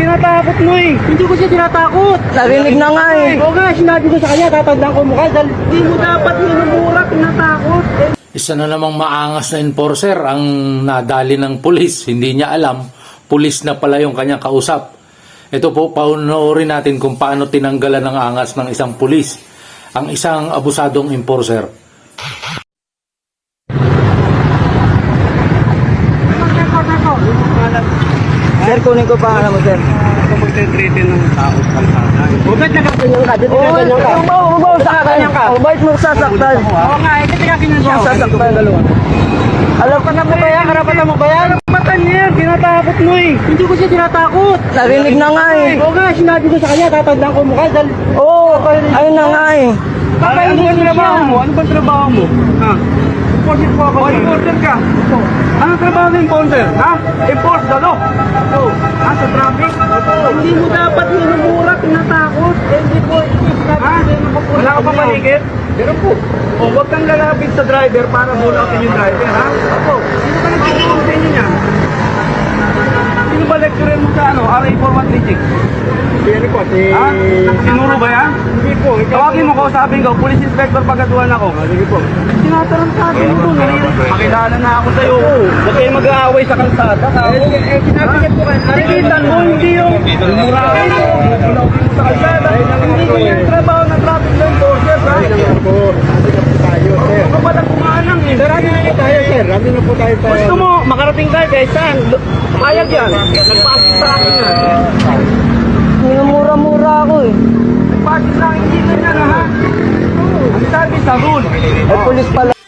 tinatakot mo eh. Hindi ko siya tinatakot. Narinig na nga eh. Oo nga, sinabi ko sa kanya, tatandaan ko mukha. Dahil hindi mo dapat minumura, tinatakot. Isa na namang maangas na enforcer ang nadali ng pulis. Hindi niya alam, pulis na pala yung kanyang kausap. Ito po, paunoorin natin kung paano tinanggalan ng angas ng isang pulis ang isang abusadong enforcer. Sir, kunin ko pa ano mo, sir. Ito magte-treatin ng tao sa kalsada. Bakit nagkaganyan ka? Dito nagkaganyan ka. Ubaw sa akin. Bakit mo sasaktan? Oo nga, eh, kasi nagkaganyan siya. Sasaktan. Alam ko na mo ba yan? Karapatan mo ba yan? Karapatan niya, tinatakot mo eh. Hindi ko siya tinatakot. Narinig na nga eh. Oo nga, sinabi ko sa kanya, tatandaan ko mukha. Dahil Oo, ayun na nga eh. ano ba trabaho mo? Ano ba trabaho mo? Ha? Enforcer po ako. Enforcer ka? Anong trabaho ng enforcer? Ha? Enforce the law. Ha? Sa traffic? Hindi mo dapat minumura, tinatakot. Hindi po. Ha? Wala ka pa maligit? Pero po. O, huwag kang lalapit sa driver para bulautin yung driver, ha? Opo. Sino ka nagtutulong sa inyo niya? Sino ba lecturer mo sa ano? RA 4136? Hindi po. Ha? Sinuro ba yan? Hindi po. Tawagin mo ko, sabihin ko, police inspector pagkatuan ako. Sige po. Tinatarantado mo po. Makilala na ako sa'yo. Huwag kayo mag-aaway sa kalsada. Sinabi niya po kayo. Nakikitan mo, hindi yung murahan mo. Bulautin mo sa kalsada. Hindi ko yung trabaho ng traffic enforcer, ha? Ano ba nagkumanang eh? Sir, na tayo, sir. Rami na po tayo. Gusto mo, makarating tayo kahit saan. Payag yan. Nagpasis sa akin yan. Minumura-mura ako eh. Nagpasis sa akin, hindi ganyan, ha? Ang sabi sa rule. Ay, pulis pala.